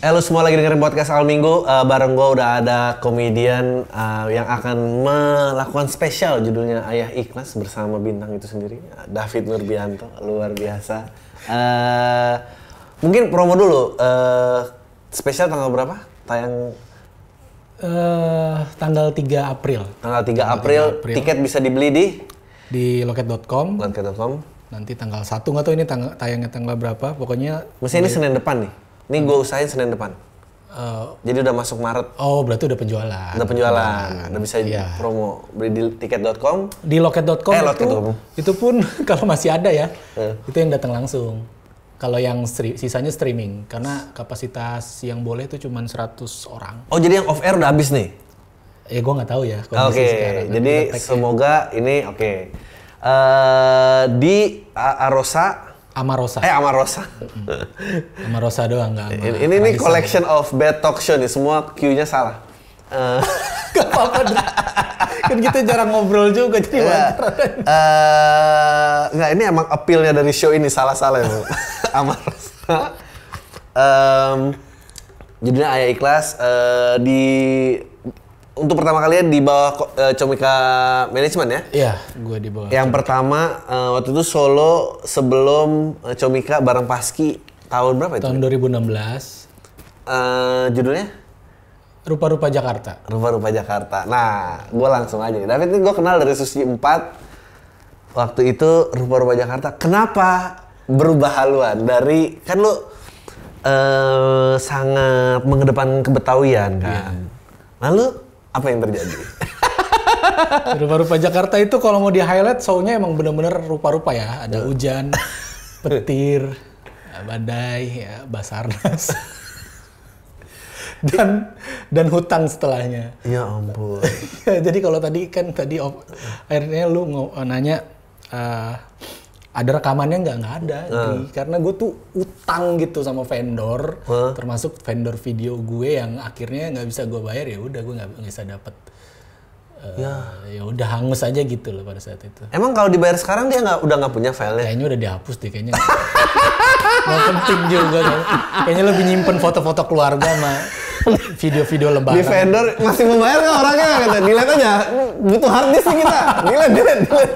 Lu semua lagi dengerin podcast Al Minggu. Bareng gue udah ada komedian yang akan melakukan spesial judulnya Ayah Ikhlas bersama bintang itu sendiri, David Nurbianto. Luar biasa. Mungkin promo dulu. Spesial tanggal berapa? Tayang tanggal 3 April. Tanggal 3 April. Tiket bisa dibeli di loket.com. Nanti tanggal 1 nggak tahu ini tayangnya tanggal berapa. Pokoknya mesti ini Senin depan nih. Ini gue usahain Senin depan. Jadi udah masuk Maret. Oh, berarti udah penjualan. Udah bisa promo. Beli di tiket.com. Di loket.com itu pun kalau masih ada ya. Itu yang datang langsung. Kalau yang sisanya streaming. Karena kapasitas yang boleh itu cuma 100 orang. Oh, jadi yang off air udah habis nih? Ya gue nggak tahu ya. Oke, jadi semoga ini di Amarosa. Amarosa doang nggak. Ini nih collection of bad talk show nih, semua Q-nya salah. Gak apa-apa. Kan kita jarang ngobrol juga jadi wajar. Nggak, ini emang appeal-nya dari show ini salah-salah ya. Amarosa. Judulnya Ayah Ikhlas. Untuk pertama kalinya di bawah Comika Management ya? Iya, gue di bawah. Yang pertama waktu itu solo sebelum Comika bareng Paski tahun berapa itu? Tahun 2016. Judulnya? Rupa-Rupa Jakarta. Rupa-Rupa Jakarta. Nah, gue langsung aja. David ini gue kenal dari Susi 4. Waktu itu Rupa-Rupa Jakarta. Kenapa berubah haluan? Dari, kan lu sangat mengedepan kebetawian kan? Yeah. Lalu apa yang terjadi? Rupa-Rupa Jakarta itu kalau mau di highlight show-nya emang bener-bener rupa-rupa ya. Ada hujan, petir, badai, ya, Basarnas. dan hutang setelahnya. Ya ampun. Jadi kalau tadi akhirnya lu nanya ada rekamannya nggak ada. Karena gue tuh utang gitu sama vendor, termasuk vendor video gue yang akhirnya nggak bisa gue bayar, ya udah gue nggak bisa dapet. Ya udah hangus aja gitu loh pada saat itu. Emang kalau dibayar sekarang dia udah nggak punya filenya? Kayaknya udah dihapus deh kayaknya. Nggak penting juga kan. Kayaknya lebih nyimpen foto-foto keluarga sama video-video lebaran. Di vendor masih membayar nggak orangnya? Kata delete aja. Butuh hard disk sih kita.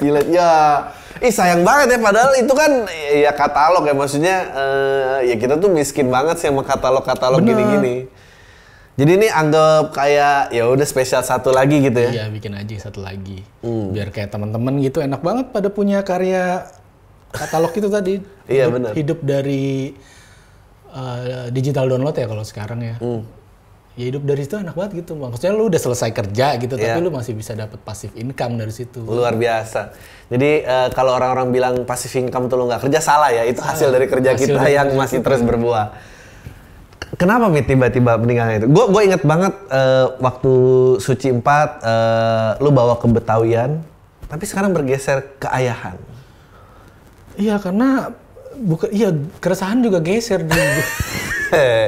Delete. Ya. Sayang banget ya, padahal itu kan ya katalog ya, maksudnya ya kita tuh miskin banget sih sama katalog-katalog gini-gini. Jadi ini anggap kayak ya udah spesial satu lagi gitu ya. Iya, bikin aja satu lagi. Biar kayak teman-teman gitu enak banget pada punya karya katalog itu tadi. Iya benar. Hidup dari digital download ya kalau sekarang ya. Ya hidup dari situ enak banget gitu. Maksudnya lu udah selesai kerja gitu, tapi lu masih bisa dapat passive income dari situ. Luar biasa. Jadi kalau orang-orang bilang passive income tuh lu nggak kerja, salah ya. Itu hasil dari kerja kita yang masih terus berbuah. Kenapa Mit tiba-tiba meninggalnya itu? Gue inget banget waktu Suci 4 lu bawa ke Betawian, tapi sekarang bergeser ke ayahan. Iya karena keresahan juga geser juga.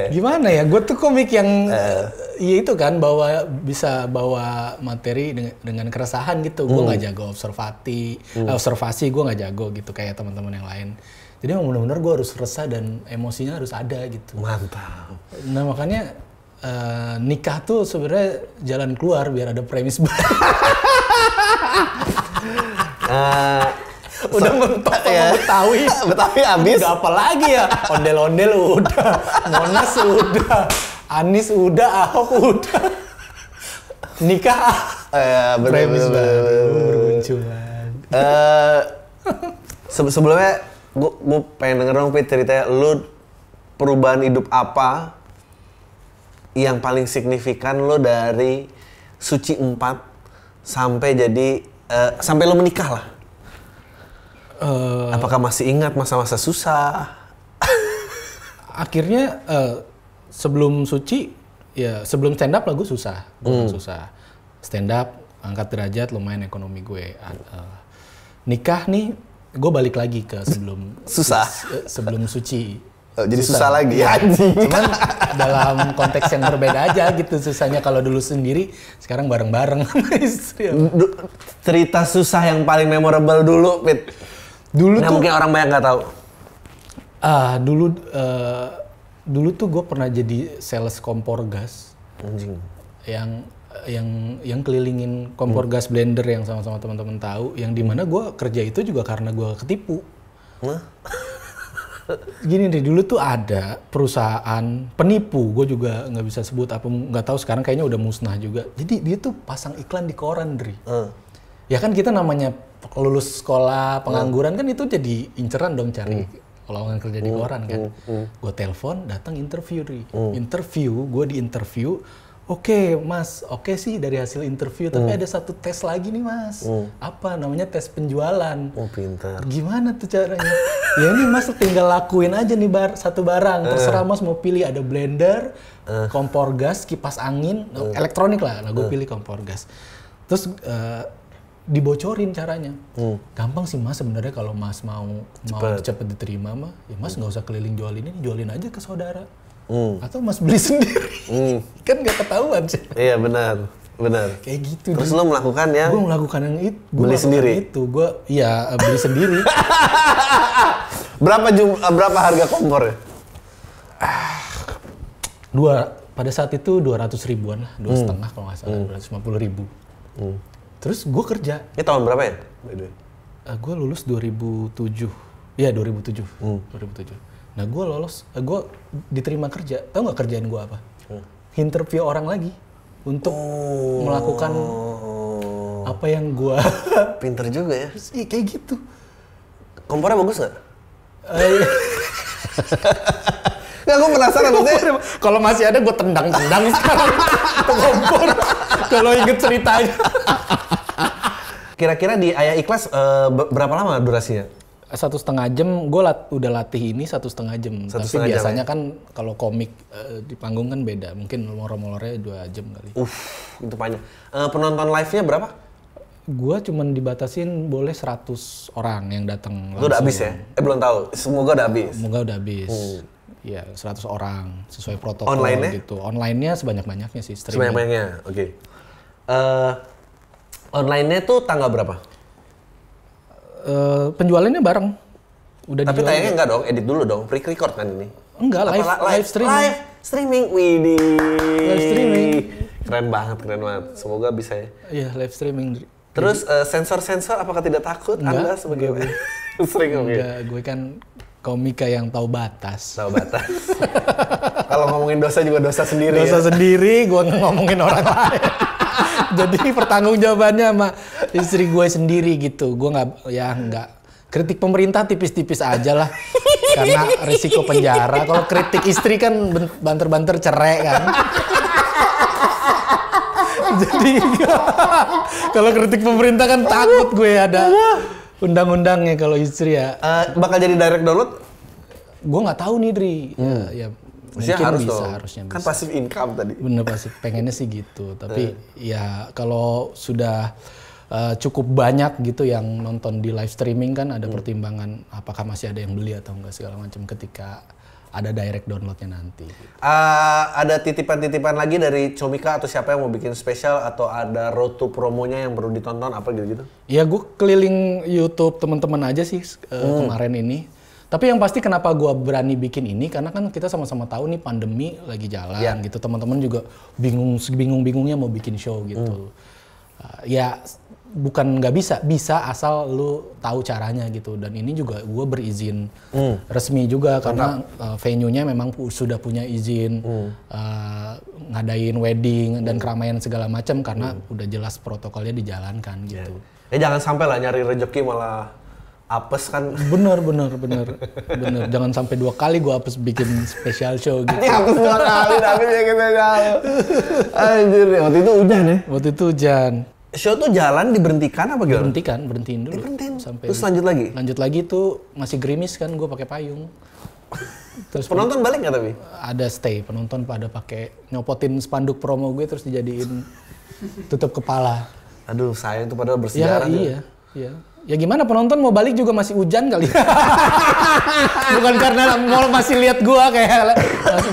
Gimana ya, gue tuh komik yang ya itu kan bisa bawa materi dengan keresahan gitu. Gue nggak jago observasi gue nggak jago gitu kayak teman-teman yang lain. Jadi emang benar-benar gue harus resah dan emosinya harus ada gitu. Mantap. Nah makanya nikah tuh sebenarnya jalan keluar biar ada premis baru. Udah mentok sama Betawi. Betawi abis. Udah apa lagi ya? Ondel-ondel udah. Monas udah. Anies udah. Ahok udah. Nikah. Premis baru bermunculan. Sebelumnya gue pengen denger dong Pit ceritanya lu perubahan hidup apa yang paling signifikan lo dari Suci 4 sampai jadi sampai lo menikah lah. Apakah masih ingat masa-masa susah? Akhirnya sebelum Suci, ya sebelum stand up lah gue susah. Susah. Stand up, angkat derajat, lumayan ekonomi gue. Nikah nih, gue balik lagi ke sebelum susah. Sebelum Suci. Jadi susah lagi ya? Cuman dalam konteks yang berbeda aja gitu susahnya. Kalau dulu sendiri, sekarang bareng-bareng sama istri. Cerita susah yang paling memorable dulu, Pit. Dulu tuh mungkin orang banyak nggak tahu. Dulu Dulu tuh gue pernah jadi sales kompor gas. Anjing. Yang kelilingin kompor gas blender yang sama-sama teman-teman tahu, yang dimana gue kerja itu juga karena gue ketipu. Gini nih, dulu tuh ada perusahaan penipu, gue juga nggak bisa sebut apa, nggak tahu sekarang kayaknya udah musnah juga. Jadi dia tuh pasang iklan di koran, Dri. Ya kan kita namanya lulus sekolah pengangguran kan itu jadi inceran dong cari lowongan kerja di koran kan. Gue telepon, datang interview, Dri. Gue di interview. Oke, Mas. Oke sih dari hasil interview, tapi ada satu tes lagi nih, Mas. Apa namanya? Tes penjualan. Oh, pintar. Gimana tuh caranya? Ya nih, Mas tinggal lakuin aja nih satu barang. Terserah Mas mau pilih, ada blender, kompor gas, kipas angin, elektronik lah. Nah, gue pilih kompor gas. Terus dibocorin caranya. Gampang sih, Mas, sebenarnya kalau Mas mau cepet diterima mah, ya Mas nggak usah keliling jualin ini, jualin aja ke saudara. Atau Mas beli sendiri. Kan nggak ketahuan sih. Iya, benar. Kayak gitu. Terus lo melakukan yang? Gue melakukan yang itu. Beli sendiri? Gue beli sendiri. Berapa harga kompornya? Pada saat itu 200 ribuan lah, 2,5 kalau nggak salah, 250 ribu. Terus gue kerja. Ini tahun berapa ya? Gue lulus 2007. Iya, 2007. 2007. Nah, gue lolos, gue diterima kerja. Tahu nggak kerjaan gue apa? Interview orang lagi untuk melakukan apa yang gue. Pinter juga ya. Iya, kayak gitu. Kompornya bagus nggak? Nggak, gue penasaran maksudnya. Kalau masih ada gue tendang sekarang kompor. Kalau inget ceritanya. Kira-kira di Ayah Ikhlas berapa lama durasinya? 1,5 jam, gue udah latih ini 1,5 jam. Tapi biasanya kan kalau komik di panggung kan beda. Mungkin molor-molornya 2 jam kali. Itu panjang. Penonton live-nya berapa? Gue cuman dibatasin boleh 100 orang yang datang. Itu udah habis ya? Belum tahu. Semoga udah habis. Semoga udah habis. Iya, 100 orang sesuai protokol online-nya? gitu. Online-nya sebanyak-banyaknya sih. Streaming. Sebanyak-banyaknya, oke. Online-nya tuh tanggal berapa? Penjualannya bareng. Udah tapi tayangnya enggak dong, edit dulu dong, pre-record kan ini? Enggak, live streaming. Live streaming, widih. Live streaming. Keren banget. Semoga bisa ya. Iya, live streaming. Terus sensor-sensor apakah tidak takut Anda sebagai sering? Enggak, gue kan komika yang tahu batas. Kalau ngomongin dosa juga dosa sendiri. Dosa sendiri, gue ngomongin orang lain. Jadi pertanggungjawabannya sama istri gue sendiri gitu. Gue nggak kritik pemerintah tipis-tipis aja lah. Karena risiko penjara. Kalau kritik istri kan banter-banter cerai kan. Jadi kalau kritik pemerintah kan takut gue ada undang-undangnya kalau istri ya. Bakal jadi direct download? Gue nggak tahu nih, Dri. Ya mungkin harusnya kan bisa. pasif income tadi. Bener, pasif. Pengennya sih gitu. Tapi ya kalau sudah cukup banyak gitu yang nonton di live streaming kan ada pertimbangan apakah masih ada yang beli atau enggak segala macam ketika ada direct downloadnya nanti. Ada titipan-titipan lagi dari Comika atau siapa yang mau bikin spesial atau ada road to promonya yang perlu ditonton apa gitu-gitu? Ya gue keliling YouTube teman-teman aja sih kemarin ini. Tapi yang pasti kenapa gue berani bikin ini karena kan kita sama-sama tahu nih pandemi lagi jalan gitu. Teman-teman juga bingung-bingungnya mau bikin show gitu. Ya bukan nggak bisa asal lu tahu caranya gitu. Dan ini juga gue berizin resmi juga karena venue-nya memang sudah punya izin ngadain wedding dan keramaian segala macam karena udah jelas protokolnya dijalankan gitu. Ya jangan sampai lah nyari rezeki malah apes kan. Bener. Jangan sampai 2 kali gue apes bikin special show gitu. Apes 2 kali tapi bikin special. Anjir, waktu itu hujan ya? Waktu itu hujan. Show tuh jalan diberhentikan apa gimana? Berhentiin dulu. Terus lanjut lagi? Lanjut lagi tuh masih gerimis kan, gue pakai payung. Terus penonton balik nggak tapi? Ada stay, penonton pada pakai nyopotin spanduk promo gue terus dijadiin tutup kepala. Aduh sayang tuh padahal bersejarah. Iya. Ya gimana penonton mau balik juga masih hujan kali. Bukan karena mau masih lihat gua kayak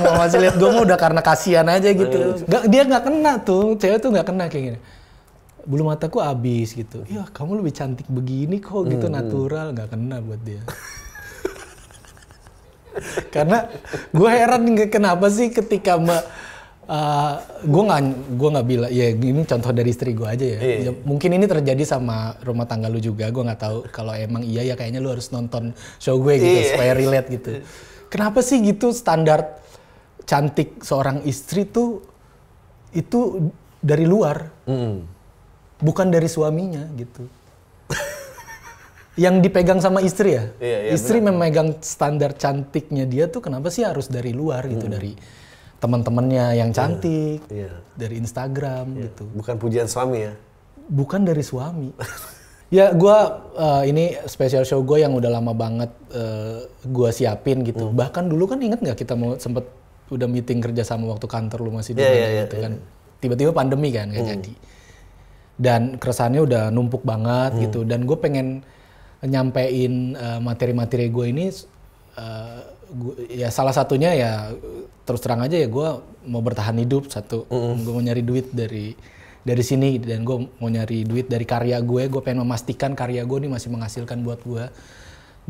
masih lihat gua mau udah karena kasihan aja gitu. Dia nggak kena tuh, cewek tuh nggak kena kayak gini. Bulu mataku habis gitu. Ya kamu lebih cantik begini kok gitu natural, nggak kena buat dia. Karena gue heran kenapa sih ketika gue nggak bilang ya ini contoh dari istri gue aja ya. Ya mungkin ini terjadi sama rumah tangga lu juga, gue nggak tahu. Kalau emang iya ya kayaknya lu harus nonton show gue gitu supaya relate gitu. Kenapa sih gitu standar cantik seorang istri tuh itu dari luar, bukan dari suaminya gitu. Yang dipegang sama istri ya, istri benar. Memegang standar cantiknya dia tuh kenapa sih harus dari luar gitu, dari teman-temannya yang cantik, dari Instagram gitu. Bukan pujian suami ya? Bukan dari suami. Ya gue ini special show gue yang udah lama banget gue siapin gitu. Bahkan dulu kan inget nggak kita mau sempet udah meeting kerja sama waktu kantor lu masih di gitu kan. Tiba-tiba pandemi kan nggak jadi. Dan keresahannya udah numpuk banget gitu. Dan gue pengen nyampein materi-materi gue ini ya salah satunya ya terus terang aja ya gue mau bertahan hidup satu, gue mau nyari duit dari sini dan gue mau nyari duit dari karya gue pengen memastikan karya gue ini masih menghasilkan buat gue,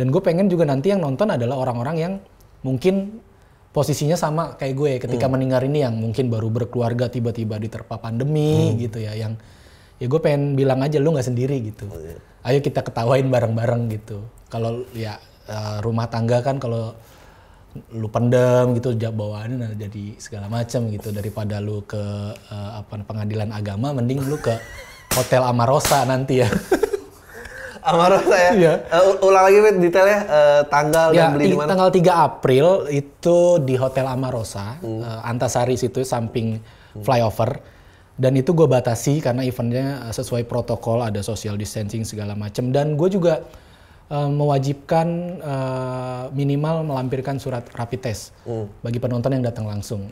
dan gue pengen juga nanti yang nonton adalah orang-orang yang mungkin posisinya sama kayak gue ketika meninggal ini, yang mungkin baru berkeluarga tiba-tiba diterpa pandemi gitu ya, yang ya gue pengen bilang aja lu nggak sendiri gitu, ayo kita ketawain bareng-bareng gitu. Kalau ya rumah tangga kan kalau lu pendem gitu bawaannya jadi segala macam gitu, daripada lu ke pengadilan agama mending lu ke Hotel Amarosa nanti ya. Amarosa ya? Iya. Ulang lagi detailnya, tanggal ya, dan beli di mana? Tanggal 3 April itu di Hotel Amarosa, Antasari situ samping flyover. Dan itu gue batasi karena eventnya sesuai protokol, ada social distancing segala macam. Dan gue juga mewajibkan minimal melampirkan surat rapid test bagi penonton yang datang langsung.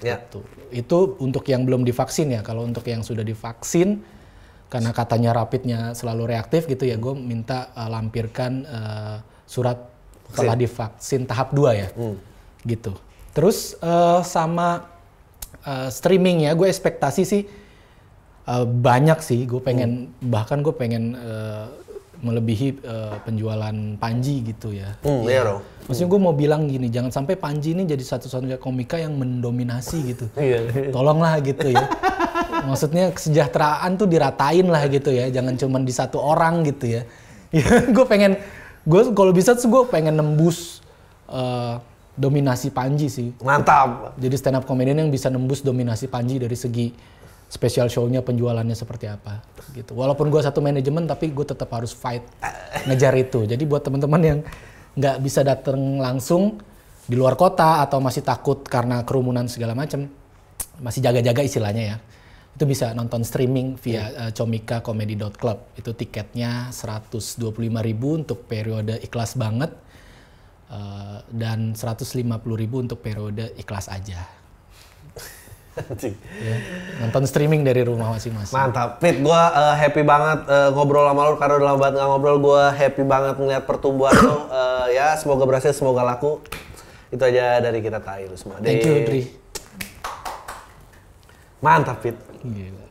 Itu untuk yang belum divaksin ya. Kalau untuk yang sudah divaksin, karena katanya rapidnya selalu reaktif gitu ya, gue minta lampirkan surat setelah divaksin tahap 2 ya, gitu. Terus sama streaming ya, gue ekspektasi sih banyak sih. Gue pengen bahkan gue pengen melebihi penjualan Panji gitu ya. Iya dong. Maksudnya gue mau bilang gini, jangan sampai Panji ini jadi satu-satunya komika yang mendominasi gitu. Tolonglah gitu ya. Maksudnya kesejahteraan tuh diratain lah gitu ya, jangan cuma di satu orang gitu ya. Gue kalau bisa tuh gue pengen nembus dominasi Panji sih. Mantap. Jadi stand up comedian yang bisa nembus dominasi Panji dari segi special show-nya, penjualannya seperti apa gitu. Walaupun gue satu manajemen tapi gue tetap harus fight ngejar itu. Jadi buat teman-teman yang nggak bisa datang langsung di luar kota atau masih takut karena kerumunan segala macam, masih jaga-jaga istilahnya ya, itu bisa nonton streaming via comika-comedy.club. Itu tiketnya 125.000 untuk periode ikhlas banget, dan 150.000 untuk periode ikhlas aja. Ya, nonton streaming dari rumah masing-masing. Mantap, Fit. Gue happy banget ngobrol sama lu, karena udah lama banget nggak ngobrol. Gue happy banget ngeliat pertumbuhan lu. Ya, semoga berhasil, semoga laku. Itu aja dari kita, Tai lu semua. Thank you, Dri. Mantap, Fit. Gila.